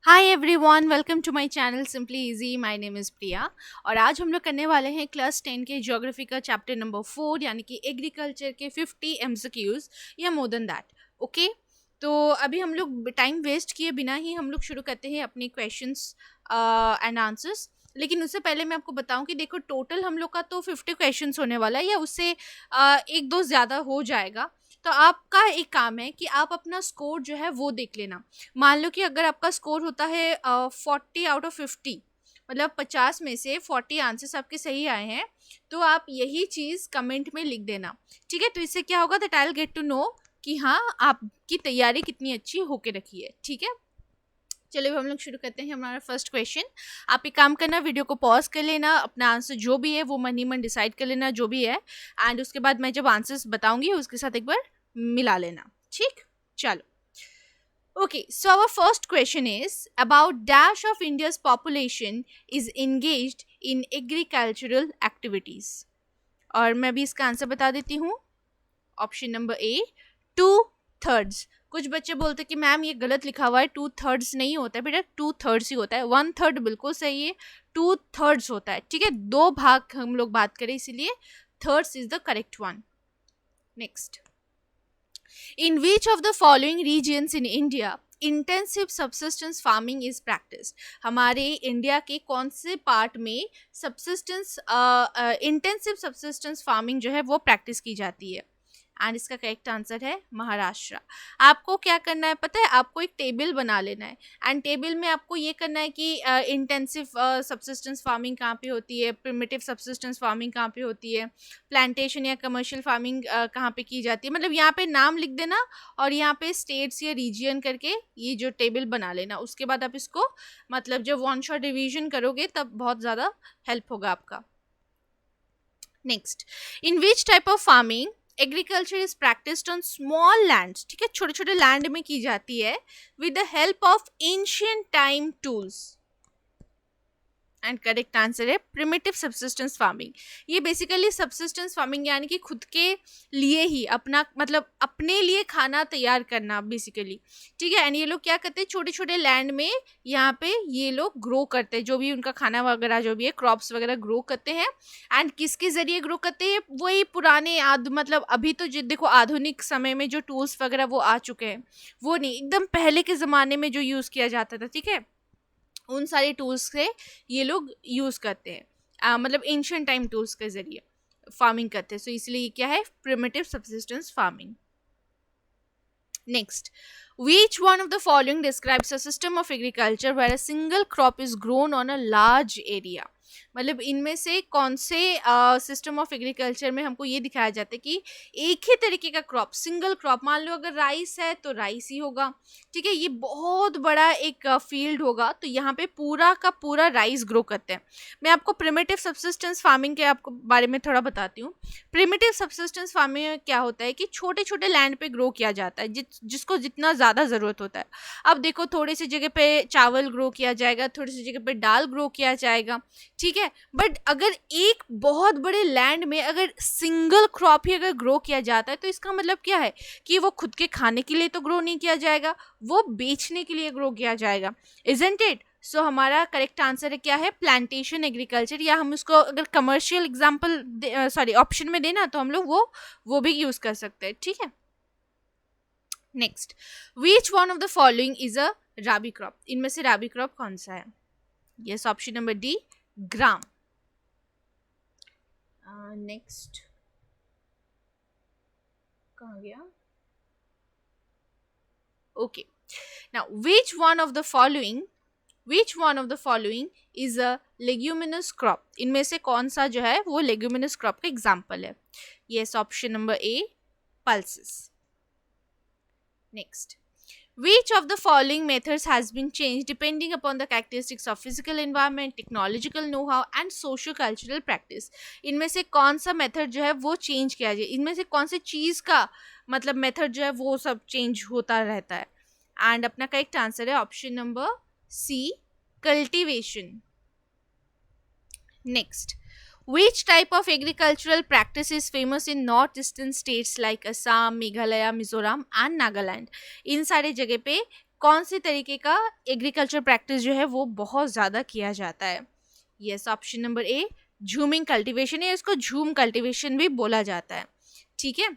Hi everyone, welcome to my channel simply easy. My name is Priya और आज हम लोग करने वाले हैं क्लास 10 के ज्योग्राफी का चैप्टर नंबर 4 यानी कि एग्रीकल्चर के 50 एमसीक्यूज या मोर देन दैट। ओके, तो अभी हम लोग टाइम वेस्ट किए बिना ही हम लोग शुरू करते हैं अपने क्वेश्चंस एंड आंसर्स। लेकिन उससे पहले मैं आपको बताऊं कि देखो, टोटल हम लोग का तो 50 क्वेश्चंस होने वाला है या उससे एक दो ज़्यादा हो जाएगा। तो आपका एक काम है कि आप अपना स्कोर जो है वो देख लेना। मान लो कि अगर आपका स्कोर होता है 40 आउट ऑफ 50, मतलब 50 में से 40 आंसर्स आपके सही आए हैं, तो आप यही चीज़ कमेंट में लिख देना। ठीक है, तो इससे क्या होगा, that I will get to know कि हाँ, आपकी तैयारी कितनी अच्छी होके रखी है। ठीक है, चलिए हम लोग शुरू करते हैं हमारा फर्स्ट क्वेश्चन। आप एक काम करना, वीडियो को पॉज कर लेना, अपना आंसर जो भी है वो मन ही मन डिसाइड कर लेना जो भी है, एंड उसके बाद मैं जब आंसर्स बताऊंगी उसके साथ एक बार मिला लेना। ठीक, चलो। Okay, so our first question is about dash of India's population is engaged in agricultural activities. और मैं भी इसका आंसर बता देती हूँ। ऑप्शन नंबर ए, 2/3। कुछ बच्चे बोलते कि मैम ये गलत लिखा हुआ है, 2/3 नहीं होता है बेटा, 2/3 ही होता है। 1/3 बिल्कुल सही है, 2/3 होता है। ठीक है, दो भाग हम लोग बात करें, इसीलिए thirds is the correct one. Next, in which of the following regions in India intensive subsistence farming is practice? हमारे इंडिया के कौन से पार्ट में सब्सिस्टेंस इंटेंसिव सब्सिस्टेंस फार्मिंग जो है वो प्रैक्टिस की जाती है? एंड इसका करेक्ट आंसर है महाराष्ट्र। आपको क्या करना है पता है, आपको एक टेबल बना लेना है एंड टेबल में आपको ये करना है कि इंटेंसिव सब्सिस्टेंस फार्मिंग कहाँ पे होती है, प्रिमिटिव सब्सिस्टेंस फार्मिंग कहाँ पे होती है, प्लांटेशन या कमर्शियल फार्मिंग कहाँ पे की जाती है। मतलब यहाँ पे नाम लिख देना और यहाँ पे स्टेट्स या रीजियन करके ये जो टेबल बना लेना। उसके बाद आप इसको मतलब जब वन शॉट रिवीजन करोगे तब बहुत ज़्यादा हेल्प होगा आपका। Next, in which type of farming agriculture is practised on small lands? ठीक है, छोटे छोटे लैंड में की जाती है with the help of ancient time tools. And correct answer है प्रिमिटिव सब्सिस्टेंस फार्मिंग। ये बेसिकली सब्सिस्टेंस फार्मिंग यानी कि खुद के लिए ही अपना मतलब अपने लिए खाना तैयार करना बेसिकली। ठीक है, एंड ये लोग क्या करते हैं, छोटे छोटे लैंड में यहाँ पे ये लोग ग्रो करते हैं, जो भी उनका खाना वगैरह जो भी है, क्रॉप्स वगैरह ग्रो करते हैं। एंड किसके जरिए ग्रो करते हैं? वही पुराने मतलब अभी तो देखो आधुनिक समय में जो टूल्स वगैरह वो आ चुके हैं, वो नहीं, एकदम पहले के ज़माने में जो यूज़ किया जाता था, ठीक है, उन सारे टूल्स से ये लोग यूज़ करते हैं, मतलब एंशियंट टाइम टूल्स के जरिए फार्मिंग करते हैं। सो इसलिए ये क्या है, primitive subsistence farming. Next, which one of the following describes a system of agriculture where a single crop is grown on a large area? मतलब इनमें से कौन से सिस्टम ऑफ एग्रीकल्चर में हमको ये दिखाया जाता है कि एक ही तरीके का क्रॉप, सिंगल क्रॉप, मान लो अगर राइस है तो राइस ही होगा। ठीक है, ये बहुत बड़ा एक फील्ड होगा, तो यहाँ पे पूरा का पूरा राइस ग्रो करते हैं। मैं आपको प्रिमिटिव सब्सिस्टेंस फार्मिंग के आपको बारे में थोड़ा बताती हूँ। प्रिमिटिव सब्सिस्टेंस फार्मिंग में क्या होता है कि छोटे छोटे लैंड पे ग्रो किया जाता है, जिसको जितना ज़्यादा ज़रूरत होता है। अब देखो, थोड़ी सी जगह पे चावल ग्रो किया जाएगा, थोड़ी सी जगह पे दाल ग्रो किया जाएगा। ठीक है, बट अगर एक बहुत बड़े लैंड में अगर सिंगल क्रॉप ही अगर ग्रो किया जाता है, तो इसका मतलब क्या है कि वो खुद के खाने के लिए तो ग्रो नहीं किया जाएगा, वो बेचने के लिए ग्रो किया जाएगा। Isn't it? सो हमारा करेक्ट आंसर है क्या है, प्लांटेशन एग्रीकल्चर। या हम उसको अगर कमर्शियल एग्जाम्पल सॉरी ऑप्शन में देना तो हम लोग वो भी यूज कर सकते हैं। ठीक है, next, which one of the following is a rabi crop? इनमें से राबी क्रॉप कौन सा है? Yes, option number D, gram. Next, कहाँ गया? Okay, now which one of the following is a leguminous crop? इनमें से कौन सा जो है वो leguminous crop का एग्जाम्पल है? Yes, option number A, pulses. Next, which of the following methods has been changed depending upon the characteristics of physical environment, technological know-how and socio-cultural practice? इनमें से कौन सा मेथड जो है वो चेंज किया जाए? इनमें से कौन सी चीज़ का मतलब मेथड जो है वो सब चेंज होता रहता है? एंड अपना करेक्ट आंसर है option number C, cultivation. Next, which type of agricultural practice is famous in northeastern states like Assam, Meghalaya, Mizoram and Nagaland? इन सारे जगह पे कौन से तरीके का एग्रीकल्चर प्रैक्टिस जो है वो बहुत ज़्यादा किया जाता है? यस, ऑप्शन नंबर ए झूमिंग कल्टीवेशन, या इसको झूम कल्टीवेशन भी बोला जाता है। ठीक है,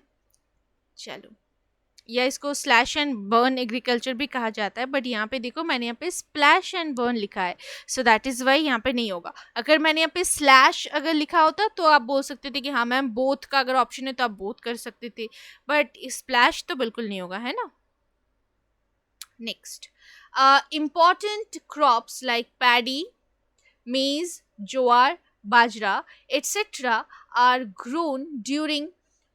चलो, या इसको स्लैश एंड बर्न एग्रीकल्चर भी कहा जाता है, बट यहाँ पे देखो मैंने यहाँ पे स्प्लैश एंड बर्न लिखा है, सो दैट इज वाई यहाँ पे नहीं होगा। अगर मैंने यहाँ पे स्लैश अगर लिखा होता तो आप बोल सकते थे कि हाँ मैम बोथ का अगर ऑप्शन है तो आप बोथ कर सकते थे, बट स्प्लैश तो बिल्कुल नहीं होगा, है ना। Next, important crops like paddy, maize, jowar, bajra, etc. are grown during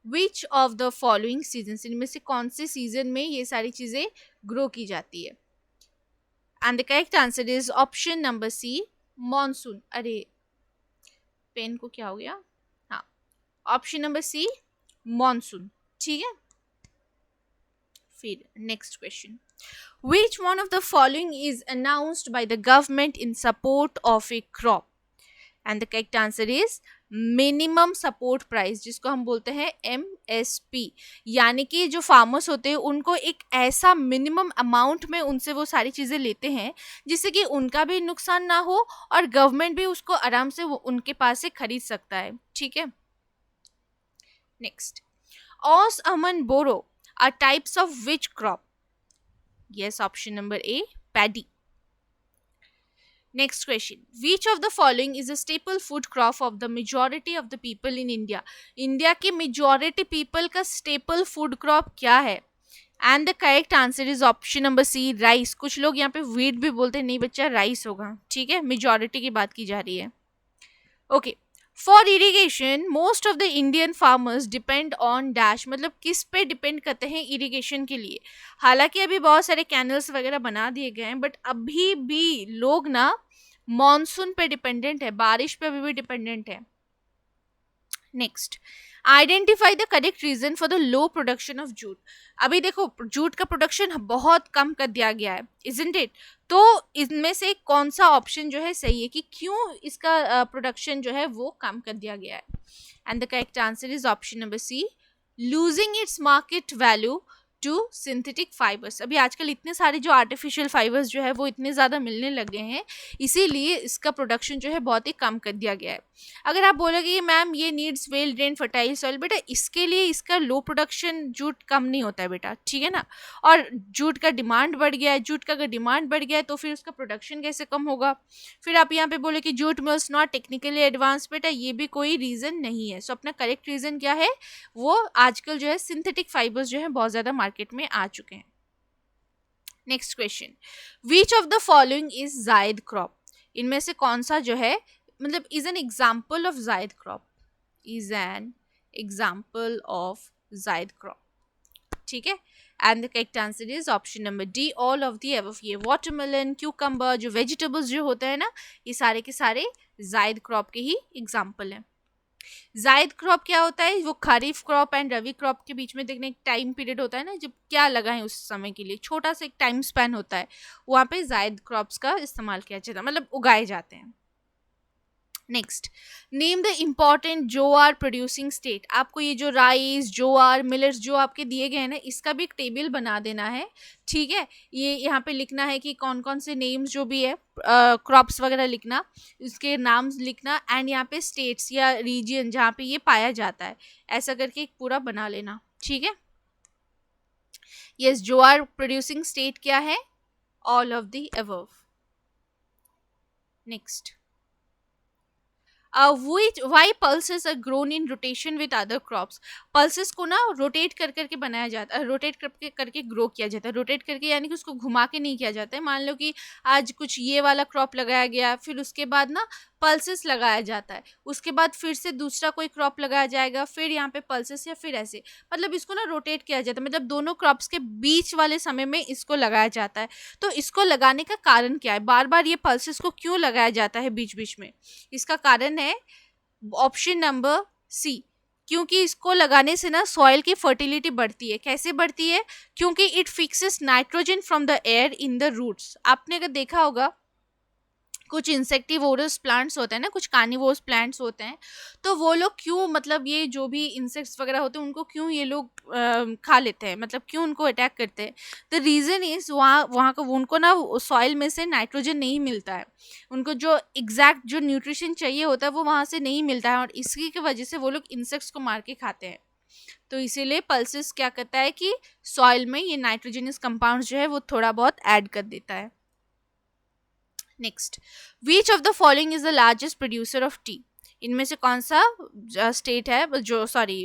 which of the following seasons? इनमें से कौन से सीजन में ये सारी चीजें ग्रो की जाती है? And the correct answer is option number C monsoon. अरे पेन को क्या हो गया? हाँ, ऑप्शन नंबर सी मॉनसून। ठीक है, फिर next question, which one of the following is announced by the government in support of a crop? And the correct answer is minimum support price, जिसको हम बोलते हैं MSP, यानी कि जो फार्मर्स होते हैं उनको एक ऐसा मिनिमम अमाउंट में उनसे वो सारी चीज़ें लेते हैं जिससे कि उनका भी नुकसान ना हो और गवर्नमेंट भी उसको आराम से वो उनके पास से खरीद सकता है। ठीक है, next, aus, aman, boro are types of which crop? Yes, option number A, paddy. Next question, which of the following is a staple food crop of the majority of the people in India? India के majority people का staple food crop क्या है? And the correct answer is option number C, rice. कुछ लोग यहाँ पे wheat भी बोलते हैं, नहीं बच्चा rice होगा। ठीक है, majority की बात की जा रही है। Okay, for irrigation most of the Indian farmers depend on dash, मतलब किस पे डिपेंड करते हैं इरीगेशन के लिए? हालांकि अभी बहुत सारे कैनल्स वगैरह बना दिए गए हैं, बट अभी भी लोग ना मॉनसून पे डिपेंडेंट है, बारिश पे अभी भी डिपेंडेंट है। Next, identify the correct reason for the low production of jute. अभी देखो जूट का प्रोडक्शन बहुत कम कर दिया गया है, इजंट इट? तो इनमें से कौन सा ऑप्शन जो है सही है कि क्यों इसका प्रोडक्शन जो है वो कम कर दिया गया है? And the correct answer is option number C, losing its market value to synthetic fibres. अभी आजकल इतने सारे जो आर्टिफिशियल फाइबर्स जो है वो इतने ज़्यादा मिलने लगे हैं, इसीलिए इसका प्रोडक्शन जो है बहुत ही कम कर दिया गया है। अगर आप बोलोगे कि मैम ये needs well drain fertile soil, बेटा इसके लिए इसका लो प्रोडक्शन जूट कम नहीं होता है बेटा, ठीक है ना। और जूट का डिमांड बढ़ गया है, जूट का अगर डिमांड बढ़ गया है तो फिर उसका प्रोडक्शन कैसे कम होगा? फिर आप यहाँ पे बोले कि jute mills not technically advance, बेटा ये भी कोई रीज़न नहीं है। सो अपना करेक्ट रीज़न क्या है? वो आजकल जो है सिंथेटिक फाइबर्स जो है बहुत ज़्यादा मार्केट में आ चुके हैं। Next question, which of the following is जायद क्रॉप? इनमें से कौन सा जो है मतलब is an example of Zayed crop? Is an example of Zayed crop. ठीक है, and the correct answer is option number D, all of the above. ये वाटरमेलन, क्यूकम्बर, जो वेजिटेबल्स जो होते हैं ना, ये सारे के सारे जायद क्रॉप के ही एग्जाम्पल हैं। जायद क्रॉप क्या होता है? वो खरीफ क्रॉप एंड रबी क्रॉप के बीच में देखने एक टाइम पीरियड होता है ना, जब क्या लगाएं उस समय के लिए छोटा सा एक टाइम स्पैन होता है, वहाँ पे जायद क्रॉप्स का इस्तेमाल किया जाता है, मतलब उगाए जाते हैं। Next, name the important jowar producing state. आपको ये जो राइस, जोआर, मिलेट्स जो आपके दिए गए हैं ना, इसका भी एक टेबल बना देना है। ठीक है, ये यहाँ पे लिखना है कि कौन कौन से नेम्स जो भी है क्रॉप्स वगैरह लिखना, इसके नाम लिखना, एंड यहाँ पे स्टेट्स या रीजन जहाँ पे ये पाया जाता है, ऐसा करके एक पूरा बना लेना। ठीक है, यस, जोआर प्रोड्यूसिंग स्टेट क्या है? All of the above. Next, why pulses are grown in rotation with other crops. Pulses को ना रोटेट कर करके बनाया जाता है, रोटेट करके करके ग्रो किया जाता है। रोटेट करके यानी कि उसको घुमा के नहीं किया जाता है। मान लो कि आज कुछ ये वाला क्रॉप लगाया गया, फिर उसके बाद ना पल्सेस लगाया जाता है, उसके बाद फिर से दूसरा कोई क्रॉप लगाया जाएगा, फिर यहाँ पे पल्सेस, या फिर ऐसे, मतलब इसको ना रोटेट किया जाता है, मतलब दोनों क्रॉप्स के बीच वाले समय में इसको लगाया जाता है। तो इसको लगाने का कारण क्या है? बार बार ये पल्सेस को क्यों लगाया जाता है बीच बीच में? इसका कारण है ऑप्शन नंबर सी, क्योंकि इसको लगाने से ना सॉइल की फर्टिलिटी बढ़ती है। कैसे बढ़ती है? क्योंकि it fixes nitrogen from the air in the roots. आपने अगर देखा होगा कुछ इंसेक्टिवोरस प्लांट्स होते हैं ना, कुछ कार्निवोरस प्लांट्स होते हैं, तो वो लोग क्यों, मतलब ये जो भी इंसेक्ट्स वगैरह होते हैं उनको क्यों ये लोग खा लेते हैं, मतलब क्यों उनको अटैक करते हैं? द रीज़न इज वहाँ वहाँ का उनको ना सॉइल में से नाइट्रोजन नहीं मिलता है, उनको जो एग्जैक्ट जो न्यूट्रिशन चाहिए होता है वो वहाँ से नहीं मिलता है, और इसी की वजह से वो लोग इंसेक्ट्स को मार के खाते हैं। तो इसीलिए पल्सेस क्या करता है कि सॉइल में ये नाइट्रोजनस कंपाउंड जो है वो थोड़ा बहुत ऐड कर देता है। Next, which of the following is the largest producer of T? इनमें से कौन सा स्टेट है जो, सॉरी,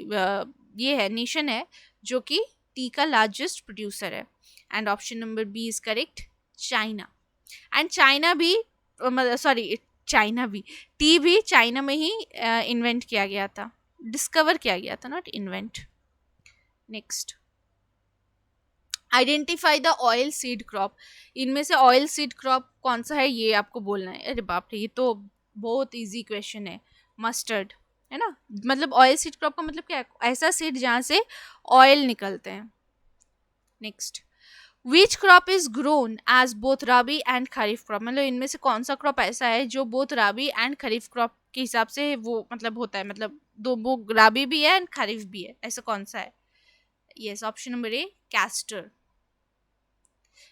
ये है नेशन है जो कि टी का लार्जेस्ट प्रोड्यूसर है? And option number B is correct, China. And China भी, सॉरी, चाइना भी, टी भी चाइना में ही इन्वेंट किया गया था, डिस्कवर किया गया था, not invent. Next, identify the oil seed crop. इनमें से ऑयल सीड क्रॉप कौन सा है ये आपको बोलना है। अरे बाप रे, ये तो बहुत इजी क्वेश्चन है। मस्टर्ड है ना, मतलब ऑयल सीड क्रॉप का मतलब क्या है? ऐसा सीड जहाँ से ऑयल निकलते हैं। Next, which crop is grown as both rabi and kharif crop? मतलब इनमें से कौन सा क्रॉप ऐसा है जो both rabi and kharif crop के हिसाब से वो मतलब होता है, मतलब दो, वो राबी भी है एंड खरीफ भी है, ऐसा कौन सा है? Yes, option number A, castor.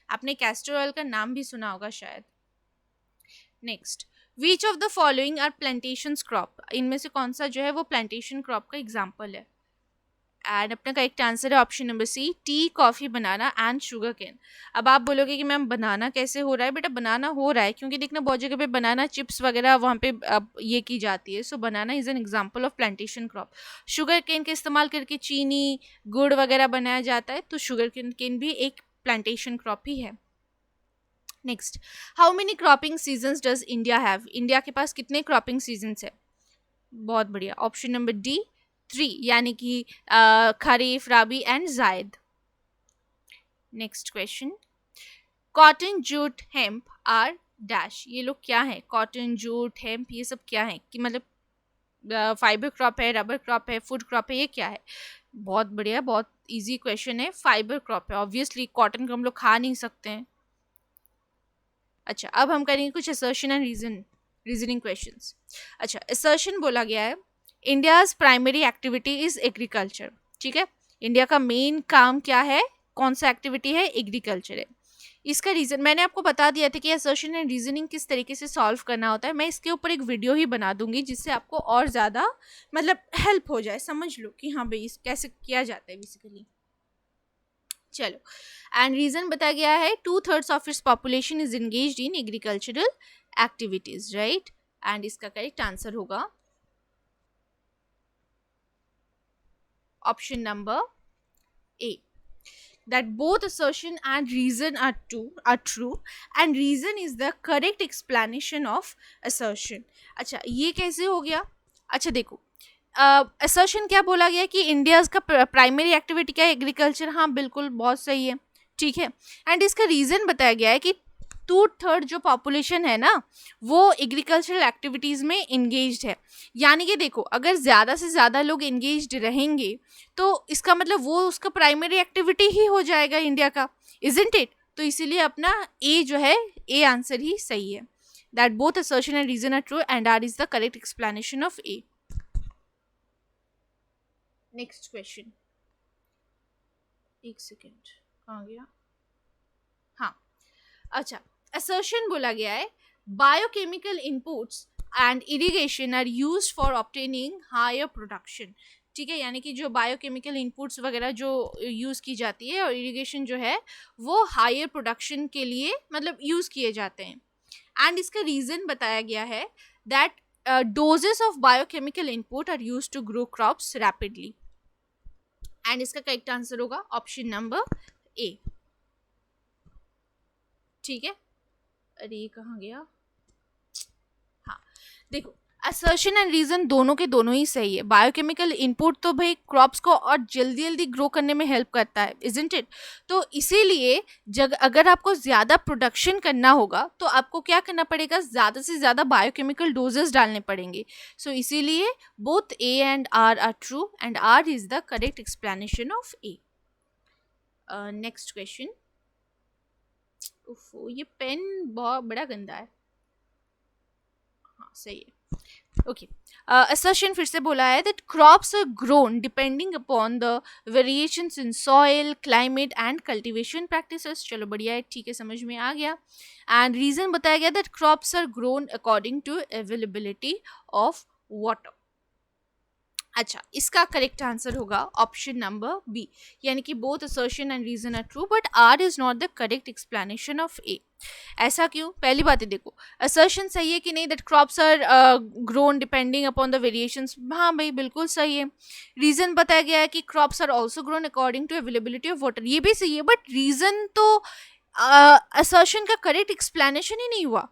आपने कैस्टर ऑयल का नाम भी सुना होगा शायद। Next, which of the following are plantation crop? इनमें से कौन सा जो है वो प्लांटेशन क्रॉप का एग्जाम्पल है? एंड अपना करेक्ट आंसर है option number C, tea, coffee, banana and sugarcane. अब आप बोलोगे कि मैम बनाना कैसे हो रहा है? बेटा बनाना हो रहा है क्योंकि देखना बहुत जगह पे बनाना चिप्स वगैरह वहाँ पे अब ये की जाती है। So banana is an example of plantation crop. Sugarcane का इस्तेमाल करके चीनी, गुड़ वगैरह बनाया जाता है, तो शुगर केन भी एक प्लांटेशन क्रॉप ही है। Next, how many cropping seasons does India have? India के पास कितने क्रॉपिंग सीजन्स है? बहुत बढ़िया, ऑप्शन नंबर डी, 3, यानी कि kharif, rabi and zaid. Next question, cotton, jute, hemp are dash. ये लोग क्या है? कॉटन, जूट, हेम्प, ये सब क्या है? कि मतलब फाइबर क्रॉप है, रबर क्रॉप है, फूड क्रॉप है, ये क्या है? बहुत बढ़िया, बहुत इजी क्वेश्चन है, फाइबर क्रॉप है। ऑब्वियसली कॉटन को हम लोग खा नहीं सकते हैं। अच्छा, अब हम करेंगे कुछ असर्शन एंड रीजनिंग क्वेश्चंस। अच्छा, असर्शन बोला गया है India's primary activity is agriculture. ठीक है, इंडिया का मेन काम क्या है, कौन सा एक्टिविटी है? एग्रीकल्चर है। इसका रीजन मैंने आपको बता दिया था कि असर्शन एंड रीजनिंग किस तरीके से सॉल्व करना होता है। मैं इसके ऊपर एक वीडियो ही बना दूंगी जिससे आपको और ज़्यादा मतलब हेल्प हो जाए, समझ लो कि हाँ भाई कैसे किया जाता है बेसिकली। चलो, एंड रीजन बताया गया है 2/3 of its population is engaged in agricultural activities, right? And इसका करेक्ट आंसर होगा option number A, that both assertion and reason are true and reason is the correct explanation of assertion। अच्छा, ये कैसे हो गया? अच्छा देखो, असर्शन क्या बोला गया कि इंडिया का प्राइमरी एक्टिविटी क्या है? एग्रीकल्चर। हाँ बिल्कुल, बहुत सही है, ठीक है। एंड इसका रीज़न बताया गया है कि 2/3 जो पॉपुलेशन है ना वो एग्रीकल्चरल एक्टिविटीज़ में इंगेज्ड है। यानी कि देखो, अगर ज़्यादा से ज़्यादा लोग इंगेज्ड रहेंगे तो इसका मतलब वो उसका प्राइमरी एक्टिविटी ही हो जाएगा इंडिया का, इजंट इट? तो इसीलिए अपना ए जो है, ए आंसर ही सही है। That both assertion and reason are true and R is the correct explanation of A. Next question, एक सेकेंड, कहाँ गया? हाँ, अच्छा, असर्शन बोला गया है biochemical inputs and irrigation are used for obtaining higher production. ठीक है, यानी कि जो बायोकेमिकल इनपुट्स वगैरह जो यूज़ की जाती है और इरिगेशन जो है वो हायर प्रोडक्शन के लिए मतलब यूज़ किए जाते हैं। एंड इसका रीज़न बताया गया है that doses of biochemical input are use to grow crops rapidly. And इसका करेक्ट आंसर होगा ऑप्शन नंबर ए। ठीक है, अरे कहाँ गया? हाँ देखो, असर्शन एंड रीजन दोनों के दोनों ही सही है। बायोकेमिकल इनपुट तो भाई क्रॉप्स को और जल्दी जल्दी ग्रो करने में हेल्प करता है, इजंट इट? तो इसीलिए अगर आपको ज़्यादा प्रोडक्शन करना होगा तो आपको क्या करना पड़ेगा? ज़्यादा से ज़्यादा बायोकेमिकल डोजेस डालने पड़ेंगे। सो इसीलिए both A and R true and R is the correct explanation of A. Next question, ये पेन बहुत बड़ा गंदा है। हाँ सही है. ओके. असर्शन फिर से बोला है that crops are grown depending upon the variations in soil climate and cultivation practices. चलो बढ़िया है, ठीक है, समझ में आ गया. एंड रीजन बताया गया that crops are grown according to availability of water. अच्छा, इसका करेक्ट आंसर होगा ऑप्शन नंबर बी, यानी कि both assertion and reason are true but R is not the correct explanation of A. ऐसा क्यों? पहली बात है, देखो असर्शन सही है कि नहीं that crops are grown depending upon the variations. हाँ भाई बिल्कुल सही है. रीजन बताया गया है कि crops are also grown according to availability of water, ये भी सही है. बट रीजन तो असर्शन का करेक्ट एक्सप्लेनेशन ही नहीं हुआ,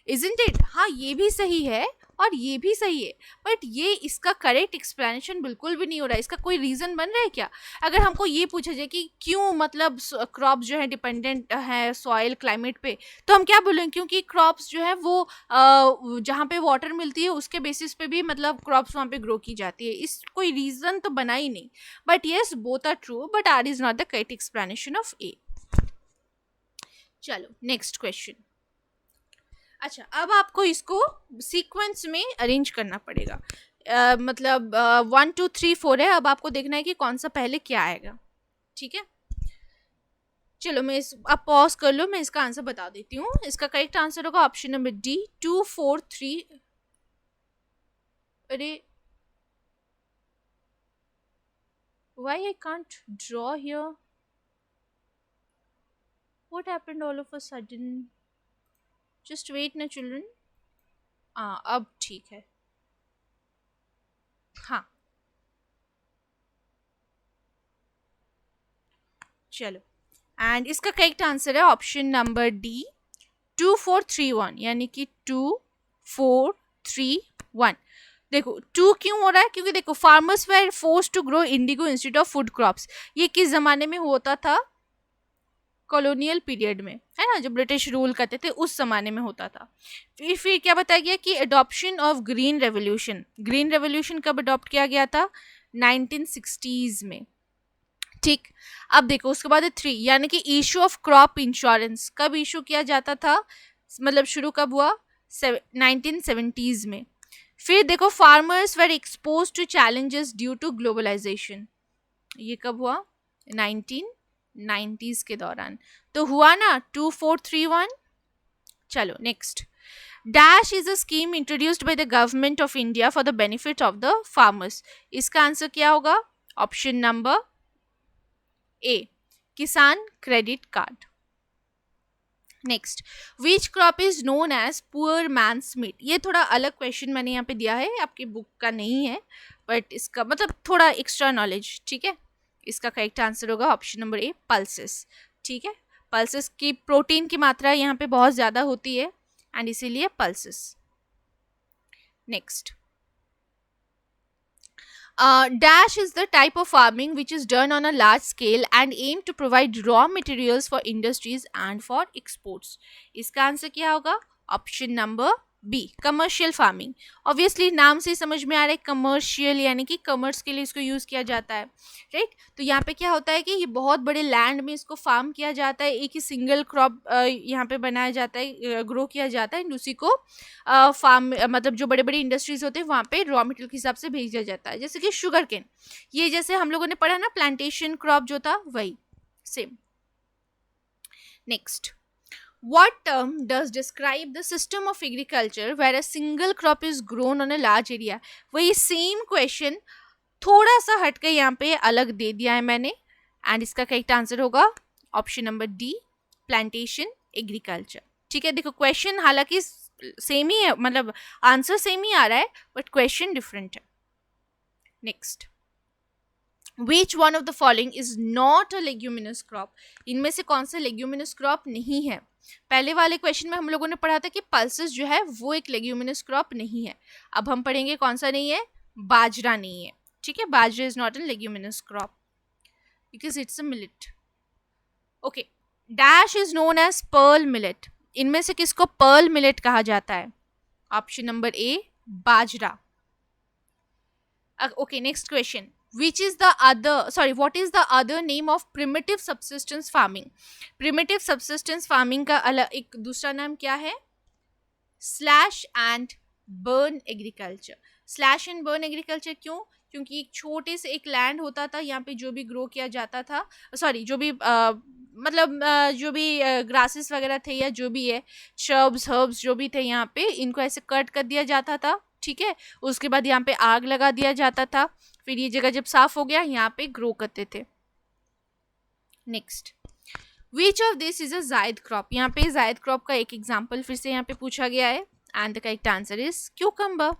इजंट इट? हाँ ये भी सही है और ये भी सही है, बट ये इसका करेक्ट एक्सप्लेनेशन बिल्कुल भी नहीं हो रहा है. इसका कोई रीज़न बन रहा है क्या? अगर हमको ये पूछा जाए कि क्यों मतलब क्रॉप्स जो है डिपेंडेंट है सॉइल क्लाइमेट पे, तो हम क्या बोलेंगे? क्योंकि क्रॉप्स जो है वो जहाँ पे वाटर मिलती है उसके बेसिस पे भी मतलब क्रॉप्स वहाँ पे ग्रो की जाती है. इस कोई रीज़न तो बना ही नहीं. But yes both are true but R is not the correct explanation of A. चलो नेक्स्ट क्वेश्चन. अच्छा, अब आपको इसको सीक्वेंस में अरेंज करना पड़ेगा. मतलब 1 2 3 4 है. अब आपको देखना है कि कौन सा पहले क्या आएगा. ठीक है, चलो मैं आप पॉज कर लो, मैं इसका आंसर बता देती हूँ. इसका करेक्ट आंसर होगा ऑप्शन नंबर डी 2 4 3. अरे why I can't draw here? What happened all of a sudden? Just wait ना चिल्ड्रन. हाँ अब ठीक है. हाँ चलो, एंड इसका करेक्ट आंसर है ऑप्शन नंबर डी 2 4 3 1, यानी कि 2 4 3 1. देखो 2 क्यों हो रहा है? क्योंकि देखो farmers were forced to grow indigo instead of food crops. ये किस जमाने में होता था? कॉलोनियल पीरियड में, है ना, जब ब्रिटिश रूल करते थे उस जमाने में होता था. फिर क्या बताया गया कि adoption of green revolution. Green revolution कब अडॉप्ट किया गया था? 1960s में. ठीक, अब देखो उसके बाद 3, यानी कि इशू ऑफ क्रॉप इंश्योरेंस कब इशू किया जाता था? मतलब शुरू कब हुआ? 1970s में. फिर देखो farmers were exposed to challenges due to globalisation. ये कब हुआ? 1990s के दौरान. तो हुआ ना 2 4 3 1. चलो next. Dash is a scheme introduced by the government of India for the benefit of the farmers. इसका आंसर क्या होगा? Option number A, Kisan credit card. Next, which crop is known as poor man's meat. ये थोड़ा अलग question मैंने यहाँ पे दिया है, आपकी बुक का नहीं है, बट इसका मतलब थोड़ा एक्स्ट्रा नॉलेज. ठीक है, इसका करेक्ट आंसर होगा ऑप्शन नंबर ए, पल्सेस. ठीक है, पल्सेस की प्रोटीन की मात्रा यहाँ पे बहुत ज़्यादा होती है एंड इसीलिए pulses. Next, dash is the type of farming which is done on a large scale and aim to provide raw materials for industries and for exports. इसका आंसर क्या होगा? Option number B, commercial farming. Obviously नाम से समझ में आ रहा है commercial, यानी कि कमर्स के लिए इसको यूज़ किया जाता है. राइट, तो यहाँ पे क्या होता है कि ये बहुत बड़े लैंड में इसको फार्म किया जाता है. एक ही सिंगल क्रॉप यहाँ पे बनाया जाता है, ग्रो किया जाता है, एंड उसी को फार्म मतलब जो बड़े बड़े इंडस्ट्रीज होते हैं वहाँ पे रॉ मटेरियल के हिसाब से भेजा जाता है. जैसे कि शुगर केन, ये जैसे हम लोगों ने पढ़ा ना प्लांटेशन क्रॉप जो था वही same. Next, what term does describe the system of agriculture where a single crop is grown on a large area? वही सेम क्वेश्चन थोड़ा सा हट के यहाँ पे अलग दे दिया है मैंने, एंड इसका करेक्ट आंसर होगा option number D, plantation agriculture. ठीक है, देखो क्वेश्चन हालांकि सेम ही है, मतलब आंसर सेम ही आ रहा है बट क्वेश्चन डिफरेंट है. Next, Which one of the following is not a leguminous crop? इनमें से कौन सा leguminous crop नहीं है? पहले वाले क्वेश्चन में हम लोगों ने पढ़ा था कि पल्सेस जो है वो एक लेग्यूमिनस क्रॉप नहीं है. अब हम पढ़ेंगे कौन सा नहीं है? बाजरा नहीं है. ठीक है, bajra is not a leguminous crop because it's a millet. Okay, dash is known as pearl millet. इनमें से किसको पर्ल मिलेट कहा जाता है? Option number A, bajra. Okay, next question. Which is the other, sorry, what is the other name of primitive subsistence farming? Primitive subsistence farming का अलग एक दूसरा नाम क्या है? Slash and burn agriculture. Slash and burn agriculture क्यों? क्योंकि एक छोटे से एक लैंड होता था, यहाँ पे जो भी ग्रो किया जाता था, सॉरी जो भी जो भी ग्रासेस वगैरह थे या जो भी है श्रब्स हर्ब्स जो भी थे, यहाँ पे इनको ऐसे कट कर दिया जाता था, ठीक है। उसके बाद यहाँ पे आग लगा दिया जाता था, फिर ये जगह जब साफ हो गया यहाँ पे ग्रो करते थे। Next, which of this is a जायद क्रॉप। यहाँ पे जायद क्रॉप का एक एग्जाम्पल फिर से यहाँ पे पूछा गया है and the correct answer is cucumber.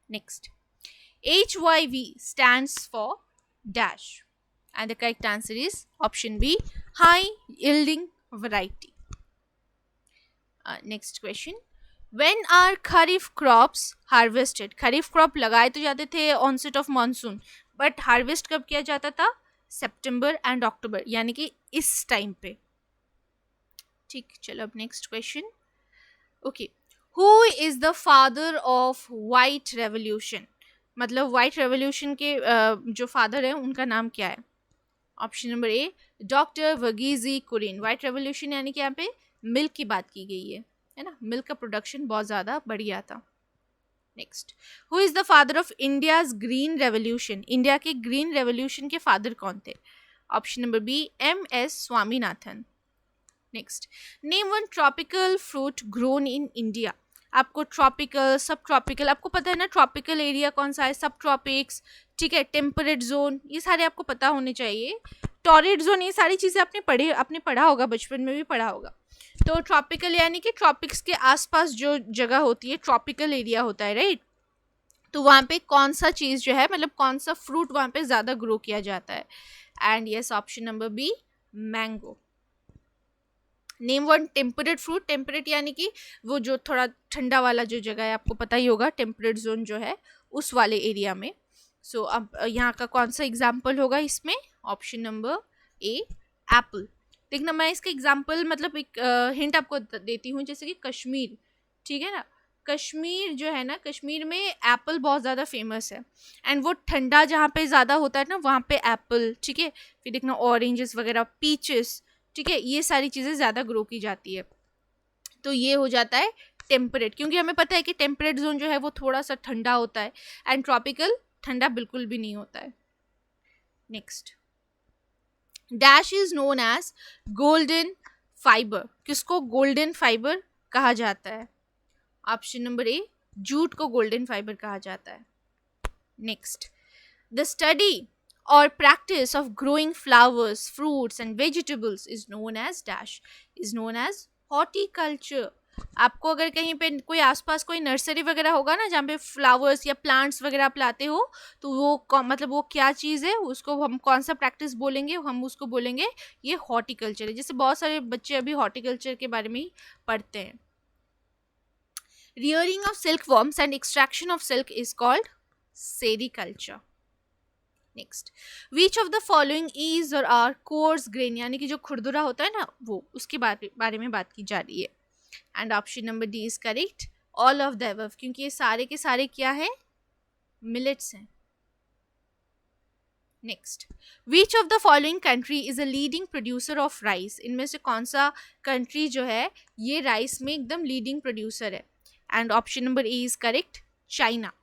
Next, HYV stands for dash and the correct answer is option B, high yielding variety. Next question, when are kharif crops harvested? kharif crop लगाए तो जाते थे onset of monsoon, but harvest कब किया जाता था? सितंबर and October, यानी कि इस टाइम पे, ठीक। चलो अब next question. Okay, who is the father of white revolution? मतलब व्हाइट रेवोल्यूशन के जो फादर है उनका नाम क्या है? Option number A, doctor Verghese Kurien. White revolution यानी कि यहाँ पे मिल्क की बात की गई है ना, मिल्क का प्रोडक्शन बहुत ज़्यादा बढ़ गया था। Next, who is the father of India's green revolution? India के ग्रीन रेवोल्यूशन के फादर कौन थे? Option number B, MS Swaminathan. Next, name one tropical fruit grown in India. आपको ट्रॉपिकल, सब ट्रॉपिकल, आपको पता है ना ट्रॉपिकल एरिया कौन सा है, सब ट्रॉपिक्स, ठीक है, टेम्परेट जोन, ये सारे आपको पता होने चाहिए। टॉरेट जोन, ये सारी चीज़ें आपने पढ़ा होगा, बचपन में भी पढ़ा होगा। तो ट्रॉपिकल यानी कि ट्रॉपिक्स के आसपास जो जगह होती है ट्रॉपिकल एरिया होता है, राइट। तो वहाँ पे कौन सा चीज़ जो है, मतलब कौन सा फ्रूट वहाँ पे ज़्यादा ग्रो किया जाता है? And yes, option number B, mango. Name one temperate fruit. Temperate यानी कि वो जो थोड़ा ठंडा वाला जो जगह है, आपको पता ही होगा टेम्परेट जोन जो है उस वाले एरिया में। सो अब यहाँ का कौन सा एग्जाम्पल होगा इसमें? ऑप्शन नंबर ए, एप्पल। देखना, मैं इसका एग्जाम्पल मतलब एक हिंट आपको देती हूँ, जैसे कि कश्मीर, ठीक है ना, कश्मीर जो है ना, कश्मीर में एप्पल बहुत ज़्यादा फेमस है एंड वो ठंडा जहाँ पे ज़्यादा होता है ना वहाँ पे एप्पल, ठीक है। फिर देखना ऑरेंजेस वगैरह, पीचेस, ठीक है, ये सारी चीज़ें ज़्यादा ग्रो की जाती है। तो ये हो जाता है टेम्परेट, क्योंकि हमें पता है कि टेम्परेट जोन जो है वो थोड़ा सा ठंडा होता है एंड ट्रॉपिकल ठंडा बिल्कुल भी नहीं होता है। Next, dash is known as golden fibre. किसको गोल्डन फाइबर कहा जाता है? ऑप्शन नंबर ए, जूट को गोल्डन फाइबर कहा जाता है। Next, the study or practice of growing flowers, fruits and vegetables is known as dash, is known as horticulture. आपको अगर कहीं पे कोई आसपास कोई नर्सरी वगैरह होगा ना जहाँ पे फ्लावर्स या प्लांट्स वगैरह आप लाते हो, तो वो मतलब वो क्या चीज़ है, उसको हम कौन सा प्रैक्टिस बोलेंगे? हम उसको बोलेंगे ये हॉर्टिकल्चर है। जैसे बहुत सारे बच्चे अभी हॉर्टिकल्चर के बारे में ही पढ़ते हैं। Rearing of silk worms and extraction of silk is called sericulture. Next, which of the following is और आर कोर्स ग्रेन, यानी कि जो खुरदुरा होता है ना वो, उसके बारे में बात की जा रही है। And option number D is correct, all of the above, क्योंकि ये सारे के सारे क्या है? मिलेट्स हैं। Next, which of the following country is a leading producer of rice. इनमें से कौन सा कंट्री जो है ये राइस में एकदम लीडिंग प्रोड्यूसर है? And option number A is correct, China.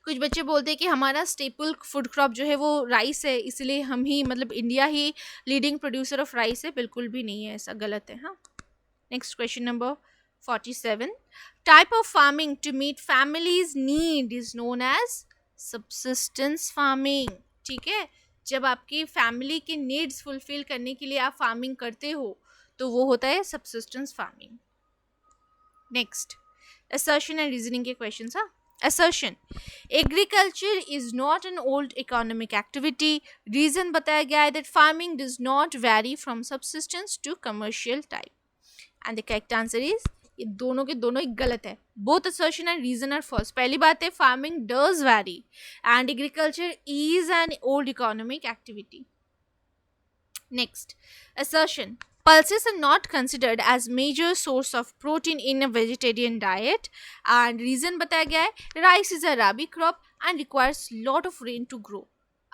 कुछ बच्चे बोलते हैं कि हमारा स्टेपल फूड क्रॉप जो है वो राइस है, इसलिए हम ही मतलब इंडिया ही लीडिंग प्रोड्यूसर ऑफ राइस है। बिल्कुल भी नहीं है, ऐसा गलत है। हाँ, next question number 47, type of farming to meet families need is known as subsistence farming. ठीक है, जब आपकी फैमिली के नीड्स फुलफिल करने के लिए आप फार्मिंग करते हो तो वो होता है subsistence farming. Next, assertion and reasoning के क्वेश्चन। हाँ, assertion, agriculture is not an old economic activity. Reason बताया गया है that farming does not vary from subsistence to commercial type. And the correct answer is, ये दोनों के दोनों ही गलत है। Both assertion and reason are false. पहली बात है farming does vary and agriculture is an old economic activity. Next, assertion, pulses are not considered as major source of protein in a vegetarian diet. And reason बताया गया है, rice is a rabi crop and requires lot of rain to grow.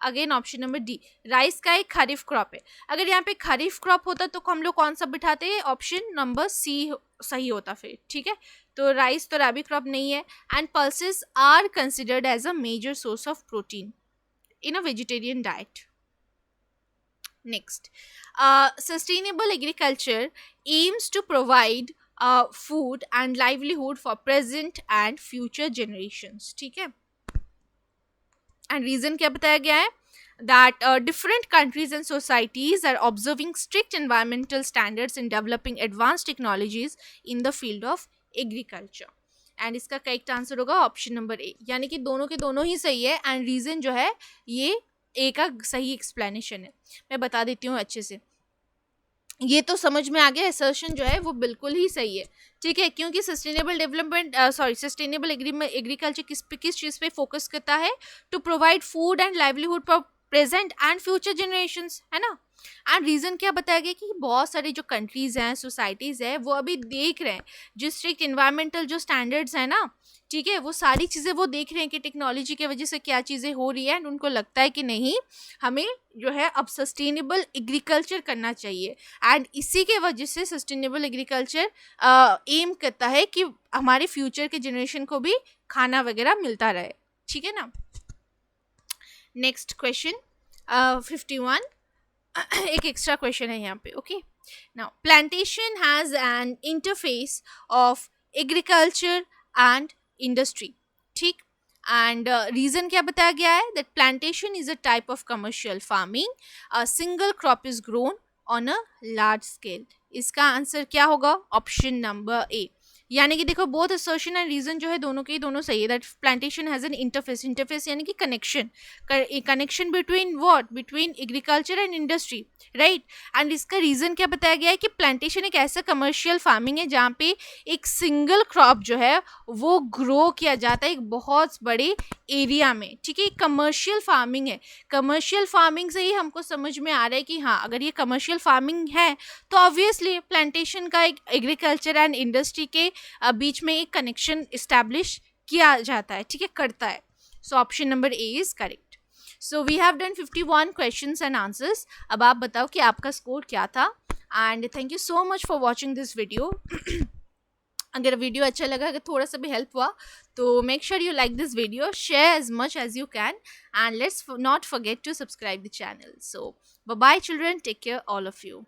Again option number D, rice का एक खरीफ crop है। अगर यहाँ पे खरीफ crop होता तो हम लोग कौन सा बिठाते हैं, ऑप्शन नंबर सी सही होता फिर, ठीक है। तो राइस तो रबी क्रॉप नहीं है। And pulses are considered as a major source of protein in a vegetarian diet. Next, sustainable agriculture aims to provide food and livelihood for present and future generations. ठीक है, and reason क्या बताया गया है, that different countries and societies are observing strict environmental standards and developing advanced technologies in the field of agriculture. And इसका correct answer होगा option number ए, यानी कि दोनों के दोनों ही सही है। एंड रीजन जो है ये ए का सही एक्सप्लेनेशन है। मैं बता देती हूँ अच्छे से, ये तो समझ में आ गया, असर्शन जो है वो बिल्कुल ही सही है, ठीक है। क्योंकि सस्टेनेबल डेवलपमेंट सस्टेनेबल एग्रीकल्चर किस चीज़ पे फोकस करता है, to provide food and livelihood for present and future generations, है ना। एंड रीज़न क्या बताया गया कि बहुत सारी जो कंट्रीज़ हैं, सोसाइटीज़ हैं, वो अभी देख रहे हैं जो स्ट्रिक्ट इन्वायरमेंटल जो स्टैंडर्ड्स हैं ना, ठीक है, वो सारी चीज़ें वो देख रहे हैं कि टेक्नोलॉजी की वजह से क्या चीज़ें हो रही है। एंड उनको लगता है कि नहीं, हमें जो है अब सस्टेनेबल एग्रीकल्चर करना चाहिए। एंड इसी के वजह से सस्टेनेबल एग्रीकल्चर एम करता है कि हमारे फ्यूचर के जनरेशन को भी खाना वगैरह मिलता रहे, ठीक है ना। नेक्स्ट क्वेश्चन 51, एक एक्स्ट्रा क्वेश्चन है यहाँ पे, okay. Now plantation has an interface of agriculture and industry, ठीक। एंड रीज़न क्या बताया गया है, that plantation is a type of commercial farming, a single crop is grown on a large scale. इसका answer क्या होगा, ऑप्शन नंबर ए। यानी कि देखो बोथ असर्शन एंड रीजन जो है दोनों के दोनों सही है। That plantation has an interface, interface यानी कि connection between what, between agriculture and industry, right. And इसका रीज़न क्या बताया गया है कि प्लांटेशन एक ऐसा कमर्शियल फार्मिंग है जहाँ पे एक सिंगल क्रॉप जो है वो ग्रो किया जाता है एक बहुत बड़े एरिया में, ठीक है। कमर्शियल फार्मिंग है, कमर्शियल फार्मिंग से ही हमको समझ में आ रहा है कि हाँ, अगर ये कमर्शियल फार्मिंग है तो ऑब्वियसली प्लांटेशन का एक एग्रीकल्चर एंड इंडस्ट्री के बीच में एक कनेक्शन इस्टेब्लिश किया जाता है, ठीक है, करता है। So option number A is correct. So we have done 51 questions and answers. अब आप बताओ कि आपका स्कोर क्या था। And thank you so much for watching this video. अगर वीडियो अच्छा लगा, अगर थोड़ा सा भी हेल्प हुआ, तो make sure you like this video, share as much as you can, and let's not forget to subscribe the channel. So bye bye children, take care all of you.